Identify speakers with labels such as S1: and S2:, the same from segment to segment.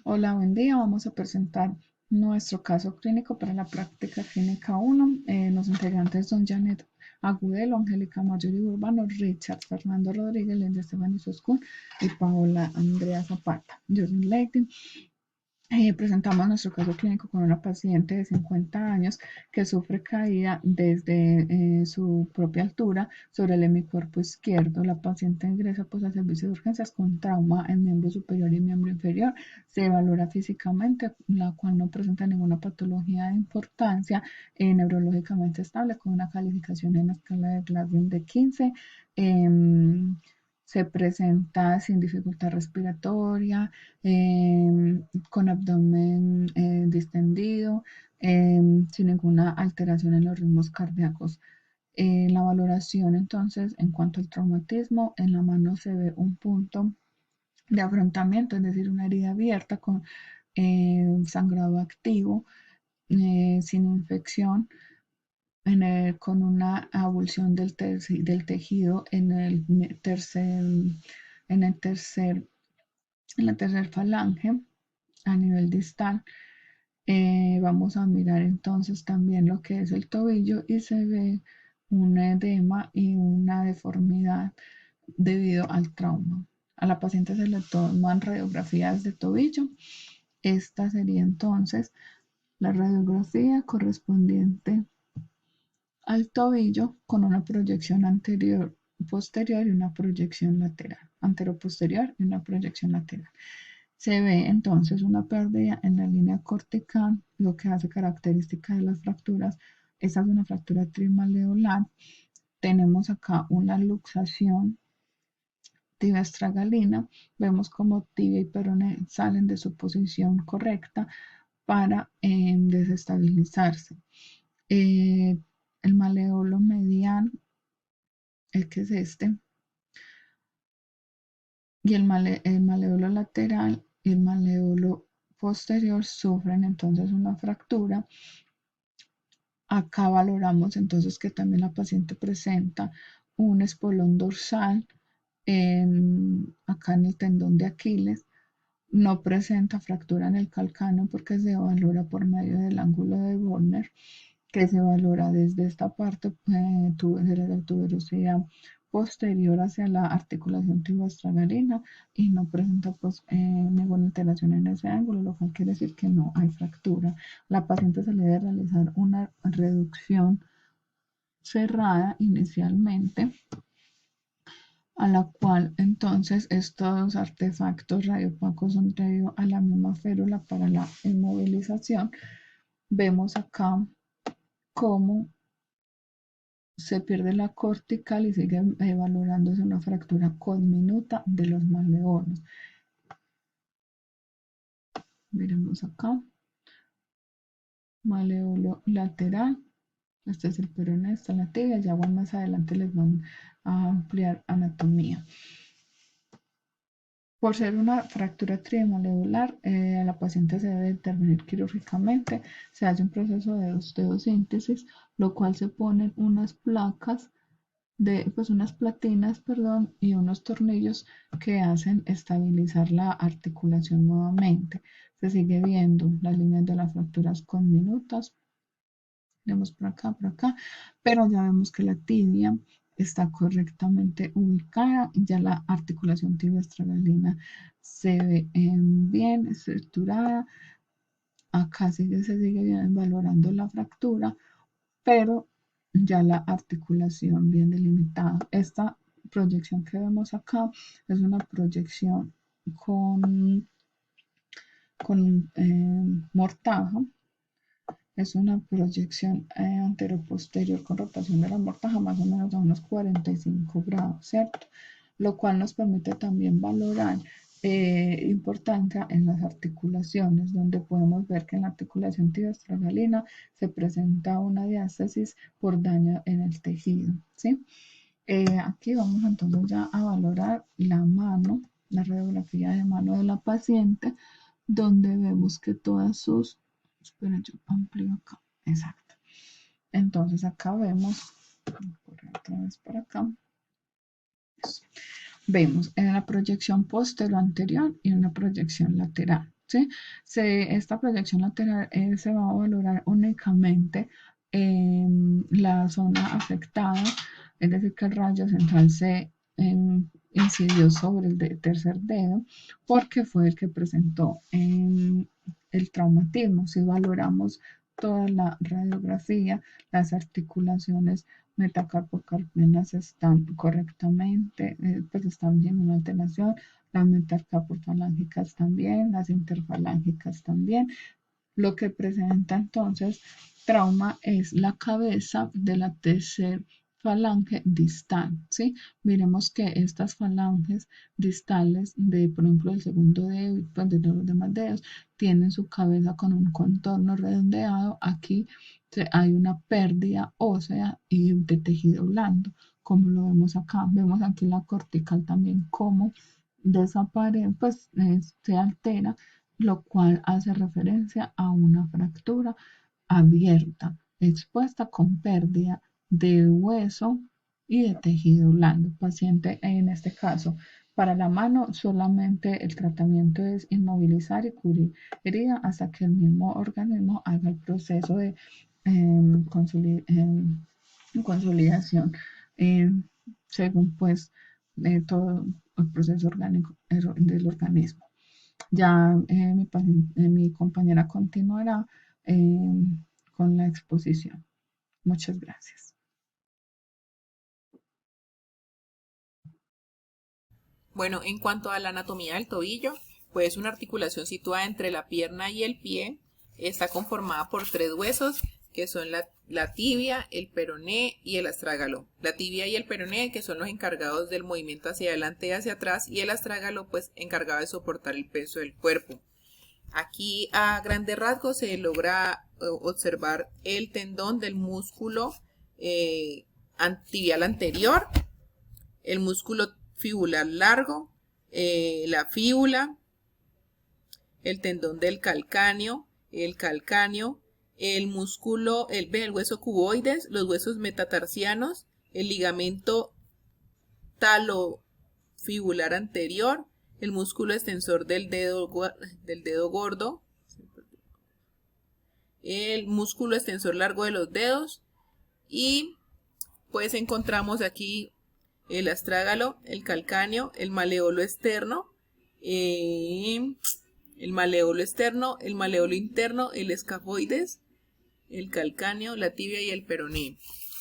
S1: Hola, buen día. Vamos a presentar nuestro caso clínico para la práctica clínica 1. Los integrantes son Janet Agudelo, Angélica Mayori Urbano, Richard Fernando Rodríguez, Linda Estefani Soscún y Paola Andrea Zapata. Yo soy Lady. Presentamos nuestro caso clínico con una paciente de 50 años que sufre caída desde su propia altura sobre el hemicuerpo izquierdo. La paciente ingresa pues, al servicio de urgencias con trauma en miembro superior y miembro inferior. Se valora físicamente, la cual no presenta ninguna patología de importancia, neurológicamente estable, con una calificación en la escala de Glasgow de 15. Se presenta sin dificultad respiratoria, con abdomen distendido, sin ninguna alteración en los ritmos cardíacos. La valoración entonces en cuanto al traumatismo, en la mano se ve un punto de afrontamiento, es decir, una herida abierta con sangrado activo, sin infección, con una avulsión del tejido en el tercer, en la tercer falange a nivel distal. Vamos a mirar entonces también lo que es el tobillo y se ve un edema y una deformidad debido al trauma. A la paciente se le toman radiografías de tobillo. Esta sería entonces la radiografía correspondiente al tobillo con una proyección anterior posterior y una proyección lateral, antero-posterior y una proyección lateral. Se ve entonces una pérdida en la línea cortical, lo que hace característica de las fracturas. Esta es una fractura trimaleolar. Tenemos acá una luxación tibia estragalina. Vemos como tibia y peroné salen de su posición correcta para desestabilizarse. El maleolo medial, el que es este, y el maleolo lateral y el maleolo posterior sufren entonces una fractura. Acá valoramos entonces que también la paciente presenta un espolón dorsal acá en el tendón de Aquiles. No presenta fractura en el calcáneo porque se valora por medio del ángulo de Borner, que se valora desde esta parte de la tuberosidad posterior hacia la articulación tibial-estragalina y no presenta pues, ninguna alteración en ese ángulo, lo cual quiere decir que no hay fractura. La paciente se le debe realizar una reducción cerrada inicialmente, a la cual entonces estos artefactos radiopacos son traídos a la misma férula para la inmovilización. Vemos acá cómo se pierde la cortical y sigue valorándose una fractura conminuta de los maleolos. Miremos acá, maleolo lateral, este es el peroné, esta es la tibia, ya más adelante les van a ampliar anatomía. Por ser una fractura trimaleolar, la paciente se debe intervenir quirúrgicamente. Se hace un proceso de osteosíntesis, lo cual se ponen unas placas, pues unas platinas, perdón, y unos tornillos que hacen estabilizar la articulación nuevamente. Se sigue viendo las líneas de las fracturas conminutas. Vemos por acá, pero ya vemos que la tibia está correctamente ubicada, ya la articulación tibio-estragalina se ve bien estructurada. Acá se sigue valorando la fractura, pero ya la articulación bien delimitada. Esta proyección que vemos acá es una proyección con mortaja. Es una proyección anteroposterior con rotación de la mortaja más o menos a unos 45 grados, ¿cierto? Lo cual nos permite también valorar importancia en las articulaciones, donde podemos ver que en la articulación tibio-estragalina se presenta una diástasis por daño en el tejido, ¿sí? Aquí vamos entonces ya a valorar la mano, la radiografía de mano de la paciente, donde vemos que todas sus... Espera, yo amplio acá. Exacto. Entonces acá vemos, otra vez para acá. Eso. Vemos en la proyección posterior anterior y una proyección lateral. ¿sí? Esta proyección lateral se va a valorar únicamente la zona afectada, es decir, que el rayo central se incidió sobre el tercer dedo porque fue el que presentó el traumatismo. Si valoramos toda la radiografía, las articulaciones metacarpocarpianas están correctamente, pues están bien una alteración, las metacarpofalángicas también, las interfalángicas también. Lo que presenta entonces trauma es la cabeza de la tercera falange distal, ¿sí? Miremos que estas falanges distales de, por ejemplo, el segundo dedo y pues, de los demás dedos, tienen su cabeza con un contorno redondeado. Aquí hay una pérdida ósea y de tejido blando, como lo vemos acá. Vemos aquí la cortical también como desaparece, pues se altera, lo cual hace referencia a una fractura abierta, expuesta con pérdida de hueso y de tejido blando. Paciente, en este caso, para la mano solamente el tratamiento es inmovilizar y cubrir herida hasta que el mismo organismo haga el proceso de consolidación eh, según pues todo el proceso orgánico del organismo. Ya mi compañera continuará con la exposición. Muchas gracias.
S2: Bueno, en cuanto a la anatomía del tobillo, pues una articulación situada entre la pierna y el pie está conformada por 3 huesos que son la tibia, el peroné y el astrágalo. La tibia y el peroné que son los encargados del movimiento hacia adelante y hacia atrás y el astrágalo pues encargado de soportar el peso del cuerpo. Aquí a grandes rasgos se logra observar el tendón del músculo tibial anterior, el músculo fibular largo, la fíbula, el tendón del calcáneo, el músculo, el hueso cuboides, los huesos metatarsianos, el ligamento talofibular anterior, el músculo extensor del dedo gordo, el músculo extensor largo de los dedos y pues encontramos aquí el astrágalo, el calcáneo, el maleolo externo, el maleolo interno, el escafoides, el calcáneo, la tibia y el peroné.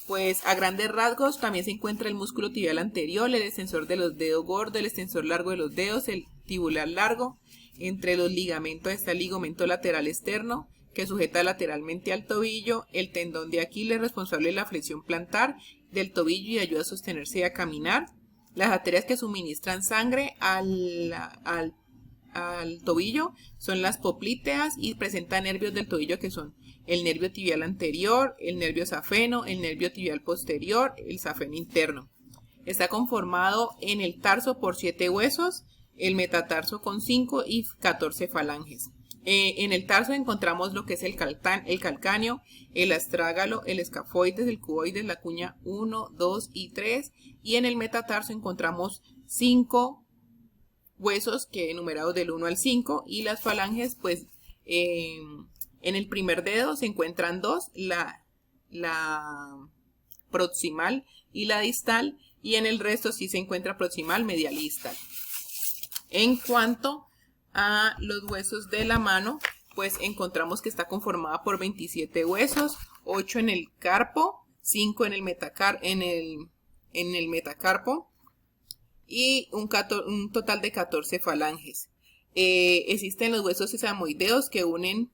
S2: Pues a grandes rasgos también se encuentra el músculo tibial anterior, el extensor de los dedos gordos, el extensor largo de los dedos, el tibular largo. Entre los ligamentos está el ligamento lateral externo, que sujeta lateralmente al tobillo, el tendón de Aquiles responsable de la flexión plantar del tobillo y ayuda a sostenerse y a caminar. Las arterias que suministran sangre al tobillo son las poplíteas y presentan nervios del tobillo que son el nervio tibial anterior, el nervio safeno, el nervio tibial posterior, el safeno interno. Está conformado en el tarso por 7 huesos, el metatarso con 5 y 14 falanges. En el tarso encontramos lo que es el calcáneo, el astrágalo, el escafoides, el cuboides, la cuña 1, 2 y 3. Y en el metatarso encontramos 5 huesos que enumerados del 1 al 5 y las falanges pues en el primer dedo se encuentran 2, la proximal y la distal, y en el resto sí se encuentra proximal, medial y distal. En cuanto a los huesos de la mano, pues encontramos que está conformada por 27 huesos, 8 en el carpo, 5 en el metacarpo y un total de 14 falanges. Existen los huesos sesamoideos que unen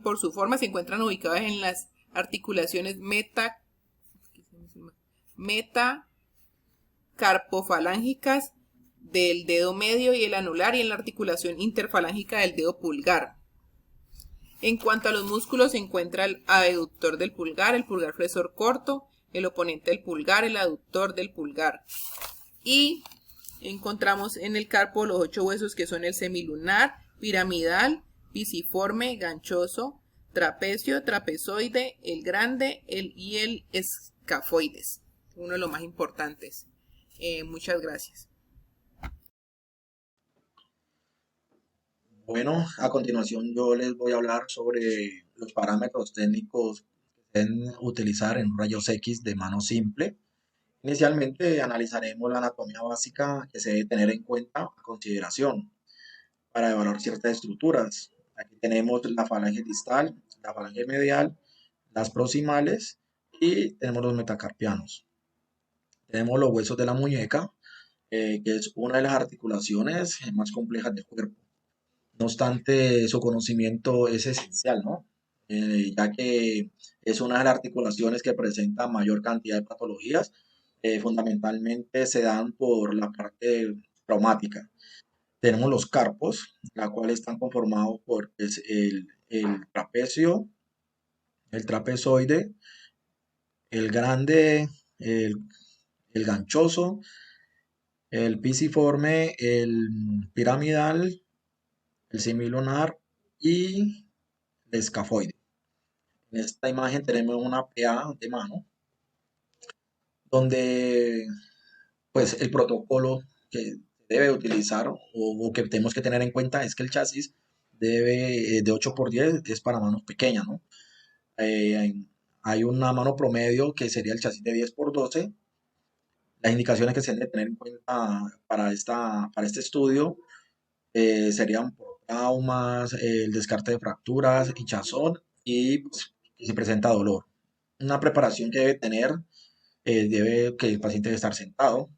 S2: por su forma, se encuentran ubicados en las articulaciones metacarpofalángicas del dedo medio y el anular y en la articulación interfalángica del dedo pulgar. En cuanto a los músculos, se encuentra el aductor del pulgar, el pulgar flexor corto, el oponente del pulgar, el aductor del pulgar. Y encontramos en el carpo los 8 huesos que son el semilunar, piramidal, pisiforme, ganchoso, trapecio, trapezoide, el grande y el escafoides, uno de los más importantes. Muchas gracias.
S3: Bueno, a continuación yo les voy a hablar sobre los parámetros técnicos que se deben utilizar en rayos X de mano simple. Inicialmente analizaremos la anatomía básica que se debe tener en cuenta a consideración para evaluar ciertas estructuras. Aquí tenemos la falange distal, la falange medial, las proximales y tenemos los metacarpianos. Tenemos los huesos de la muñeca, que es una de las articulaciones más complejas del cuerpo. No obstante, su conocimiento es esencial, ¿no? Ya que es una de las articulaciones que presenta mayor cantidad de patologías, fundamentalmente se dan por la parte traumática. Tenemos los carpos, la cual están conformados por pues, el trapecio, el trapezoide, el grande, el, el ganchoso, el pisiforme, el piramidal, el semilunar y el escafoide. En esta imagen tenemos una PA de mano, donde pues el protocolo que debe utilizar o que tenemos que tener en cuenta es que el chasis debe de 8x10 es para manos pequeñas, ¿no? Eh, Hay una mano promedio que sería el chasis de 10x12. Las indicaciones que se deben tener en cuenta para este estudio serían por traumas, el descarte de fracturas, hinchazón y pues, si se presenta dolor. Una preparación que debe tener, debe que el paciente debe estar sentado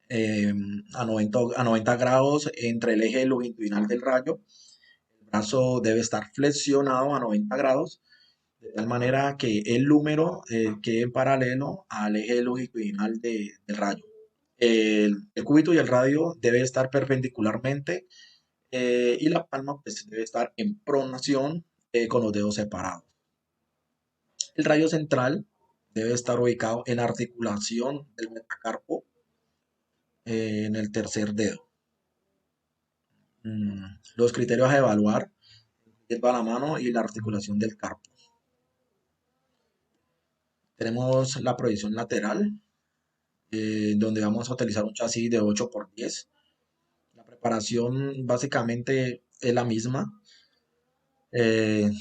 S3: eh, a 90 grados entre el eje longitudinal del rayo. El brazo debe estar flexionado a 90 grados, de tal manera que el húmero quede en paralelo al eje longitudinal del rayo. El cúbito y el radio debe estar perpendicularmente y la palma pues, debe estar en pronación con los dedos separados. El rayo central debe estar ubicado en articulación del metacarpo en el tercer dedo. Los criterios a evaluar es la mano y la articulación del carpo. Tenemos la proyección lateral, donde vamos a utilizar un chasis de 8x10. La preparación básicamente es la misma,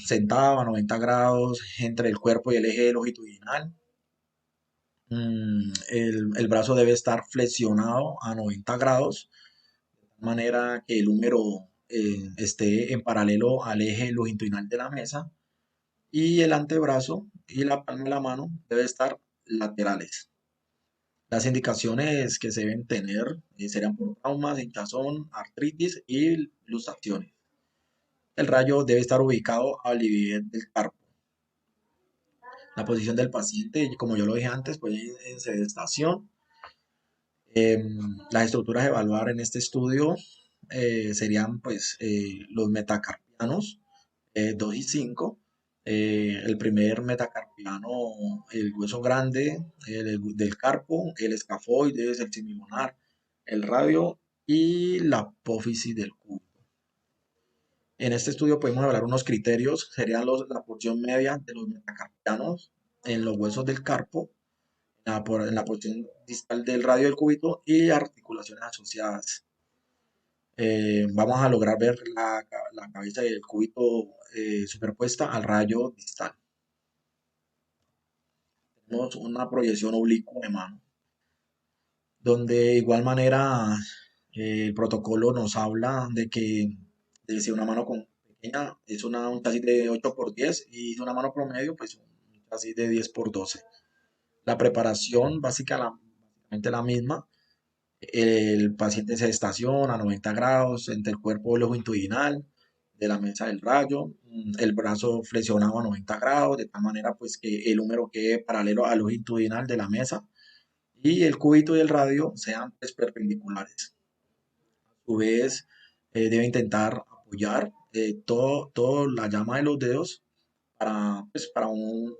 S3: sentado a 90 grados entre el cuerpo y el eje longitudinal. El brazo debe estar flexionado a 90 grados, de manera que el húmero esté en paralelo al eje longitudinal de la mesa y el antebrazo y la palma de la mano debe estar laterales. Las indicaciones que se deben tener serían por traumas, hinchazón, artritis y luxaciones. El rayo debe estar ubicado al nivel del carpo. La posición del paciente, como yo lo dije antes, pues en sedestación. Las estructuras a evaluar en este estudio serían pues los metacarpianos 2 y 5. El primer metacarpiano, el hueso grande del carpo, el escafoide, el semilunar, el radio y la apófisis del cubo. En este estudio podemos hablar unos criterios, serían la porción media de los metacarpianos en los huesos del carpo, en la porción distal del radio del cúbito y articulaciones asociadas. Vamos a lograr ver la cabeza del cúbito superpuesta al rayo distal. Tenemos una proyección oblicua de mano, donde de igual manera el protocolo nos habla de que si una mano pequeña es un chasis de 8x10 y una mano promedio pues un chasis de 10x12. La preparación básicamente la misma. El paciente se estaciona a 90 grados entre el cuerpo longitudinal de la mesa del rayo, el brazo flexionado a 90 grados, de tal manera pues que el húmero quede paralelo al longitudinal de la mesa y el cúbito y el radio sean pues, perpendiculares. A su vez, debe intentar apoyar todo la llama de los dedos para un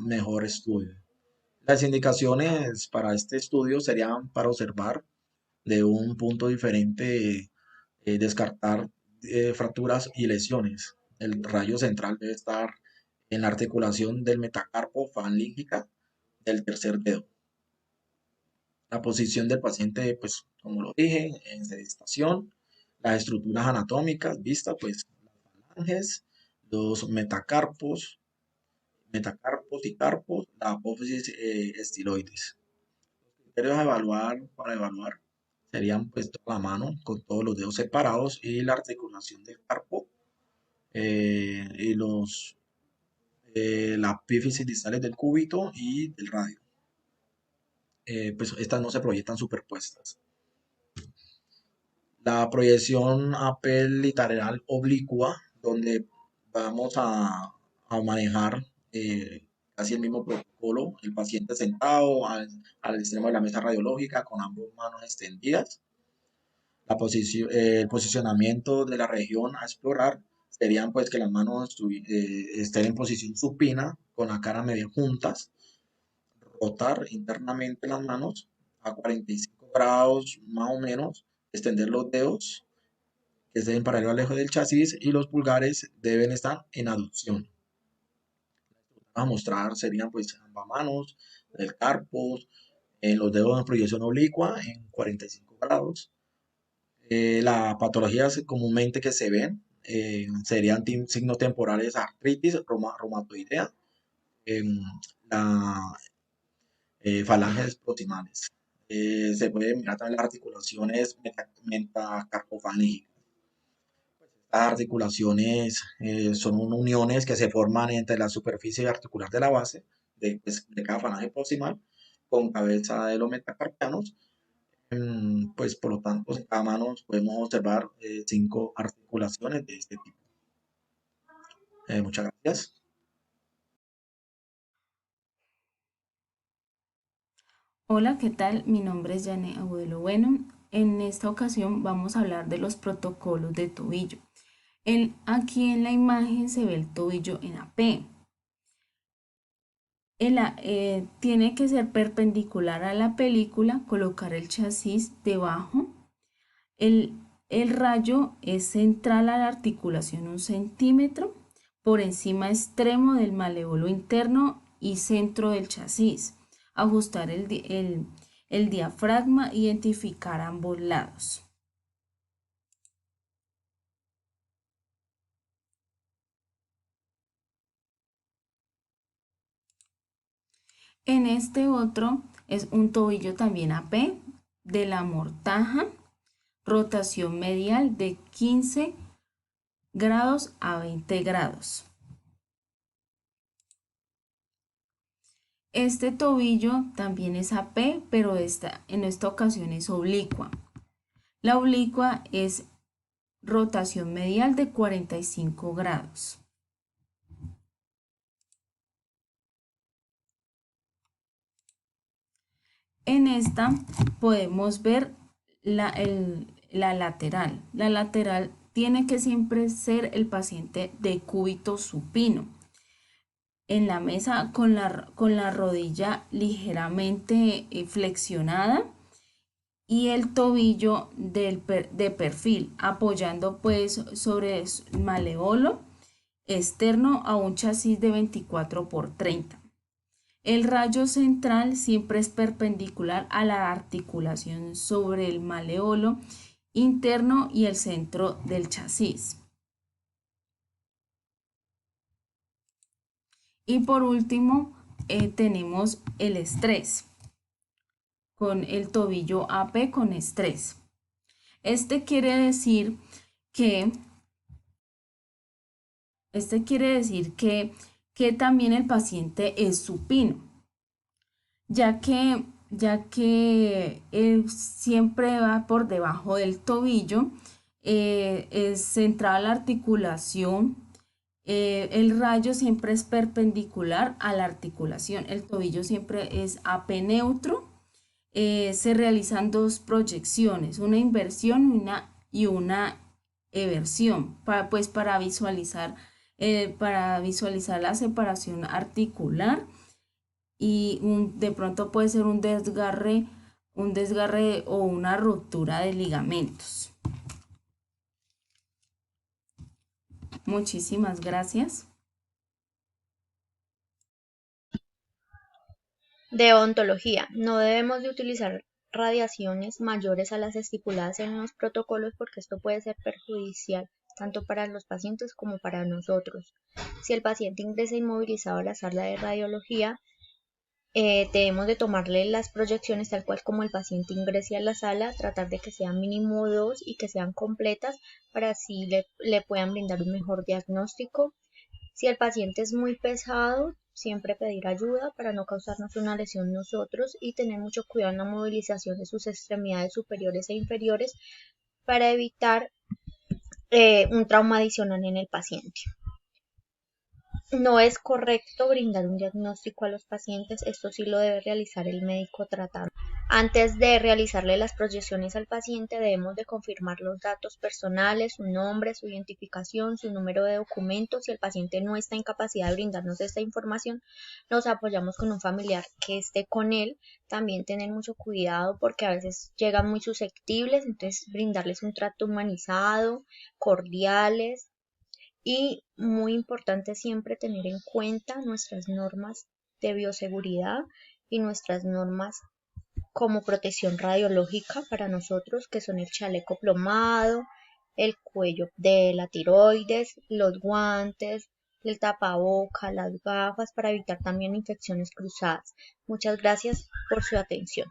S3: mejor estudio. Las indicaciones para este estudio serían para observar de un punto diferente, descartar fracturas y lesiones. El rayo central debe estar en la articulación del metacarpo falangica del tercer dedo. La posición del paciente, pues como lo dije, en sedestación. Las estructuras anatómicas vistas, pues las falanges, los metacarpos y carpos, la apófisis estiloides. Criterios a evaluar para evaluar serían pues toda la mano con todos los dedos separados y la articulación del carpo y las apífisis distales del cúbito y del radio. Pues estas no se proyectan superpuestas. La proyección apelitaral oblicua, donde vamos a manejar casi el mismo protocolo, el paciente sentado al extremo de la mesa radiológica con ambas manos extendidas. El posicionamiento de la región a explorar serían pues que las manos estén en posición supina con la cara medio juntas, rotar internamente las manos a 45 grados más o menos, extender los dedos que estén en paralelo al eje del chasis y los pulgares deben estar en aducción. A mostrar serían pues ambas manos, el carpo, en los dedos en proyección oblicua en 45 grados. Las patologías comúnmente que se ven serían signos temporales artritis reumatoidea, la falanges proximales. Se puede mirar también las articulaciones metacarpofalígicas. Las articulaciones son uniones que se forman entre la superficie articular de la base de cada falange proximal con cabeza de los metacarpianos. Pues por lo tanto, en cada mano podemos observar 5 articulaciones de este tipo. Muchas gracias.
S4: Hola, ¿qué tal? Mi nombre es Janet Agudelo Bueno. En esta ocasión vamos a hablar de los protocolos de tobillo. Aquí en la imagen se ve el tobillo en AP. Tiene que ser perpendicular a la película, colocar el chasis debajo. El rayo es central a la articulación 1 centímetro, por encima extremo del malévolo interno y centro del chasis. Ajustar el diafragma, identificar ambos lados. En este otro es un tobillo también AP de la mortaja, rotación medial de 15 grados a 20 grados. Este tobillo también es AP, pero en esta ocasión es oblicua. La oblicua es rotación medial de 45 grados. En esta podemos ver la lateral. La lateral tiene que siempre ser el paciente de cúbito supino. En la mesa con la rodilla ligeramente flexionada y el tobillo de perfil, apoyando pues sobre el malévolo externo a un chasis de 24×30. El rayo central siempre es perpendicular a la articulación sobre el malévolo interno y el centro del chasis. Y por último, tenemos el estrés, con el tobillo AP con estrés. Este quiere decir que también el paciente es supino, ya que él siempre va por debajo del tobillo, es central la articulación, el rayo siempre es perpendicular a la articulación, el tobillo siempre es AP neutro, se realizan dos proyecciones, una inversión y una eversión, para visualizar la separación articular y de pronto puede ser un desgarre o una ruptura de ligamentos. Muchísimas gracias.
S5: Deontología. No debemos de utilizar radiaciones mayores a las estipuladas en los protocolos porque esto puede ser perjudicial tanto para los pacientes como para nosotros. Si el paciente ingresa inmovilizado a la sala de radiología, debemos de tomarle las proyecciones tal cual como el paciente ingrese a la sala, tratar de que sean mínimo 2 y que sean completas para así le puedan brindar un mejor diagnóstico. Si el paciente es muy pesado, siempre pedir ayuda para no causarnos una lesión nosotros y tener mucho cuidado en la movilización de sus extremidades superiores e inferiores para evitar un trauma adicional en el paciente. No es correcto brindar un diagnóstico a los pacientes, esto sí lo debe realizar el médico tratante. Antes de realizarle las proyecciones al paciente debemos de confirmar los datos personales, su nombre, su identificación, su número de documento. Si el paciente no está en capacidad de brindarnos esta información, nos apoyamos con un familiar que esté con él. También tener mucho cuidado porque a veces llegan muy susceptibles, entonces brindarles un trato humanizado, cordiales. Y muy importante siempre tener en cuenta nuestras normas de bioseguridad y nuestras normas como protección radiológica para nosotros, que son el chaleco plomado, el cuello de la tiroides, los guantes, el tapaboca, las gafas para evitar también infecciones cruzadas. Muchas gracias por su atención.